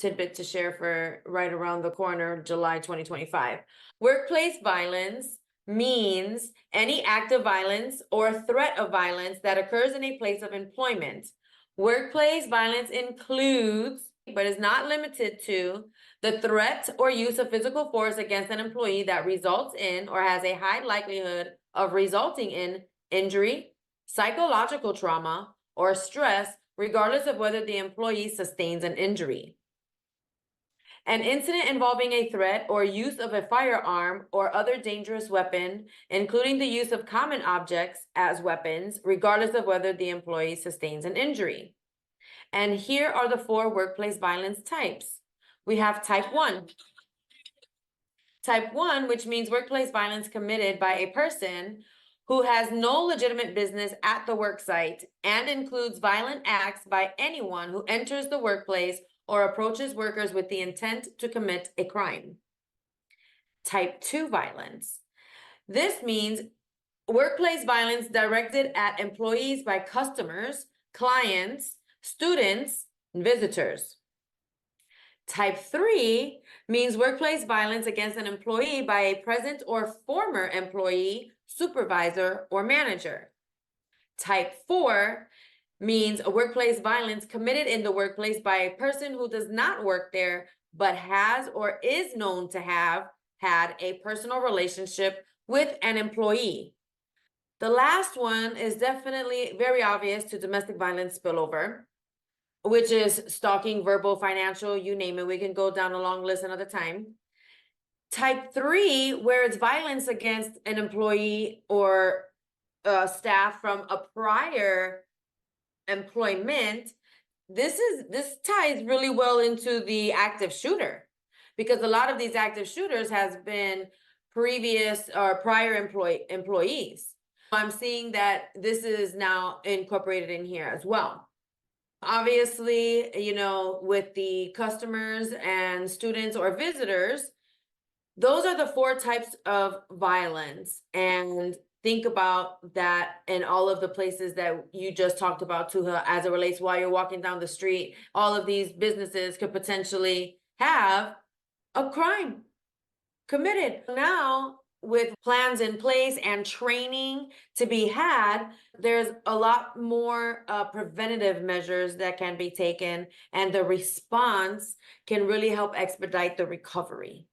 tidbit to share for right around the corner, July 2025. Workplace violence means any act of violence or threat of violence that occurs in a place of employment. Workplace violence includes, but is not limited to, the threat or use of physical force against an employee that results in or has a high likelihood of resulting in injury, psychological trauma, or stress, regardless of whether the employee sustains an injury. An incident involving a threat or use of a firearm or other dangerous weapon, including the use of common objects as weapons, regardless of whether the employee sustains an injury. And here are the 4 workplace violence types. We have type 1. Type 1, which means workplace violence committed by a person who has no legitimate business at the work site and includes violent acts by anyone who enters the workplace or approaches workers with the intent to commit a crime. Type 2 violence. This means workplace violence directed at employees by customers, clients, students, and visitors. Type 3 means workplace violence against an employee by a present or former employee, supervisor, or manager. Type 4 means a workplace violence committed in the workplace by a person who does not work there, but has or is known to have had a personal relationship with an employee. The last one is definitely very obvious to domestic violence spillover, which is stalking, verbal, financial, you name it. We can go down a long list another time. Type 3, where it's violence against an employee or staff from a prior employment. This ties really well into the active shooter, because a lot of these active shooters has been previous or prior employees. I'm seeing that this is now incorporated in here as well. Obviously, with the customers and students or visitors, those are the 4 types of violence. And think about that in all of the places that you just talked about, Tuha, as it relates while you're walking down the street. All of these businesses could potentially have a crime committed. Now, with plans in place and training to be had, there's a lot more preventative measures that can be taken, and the response can really help expedite the recovery.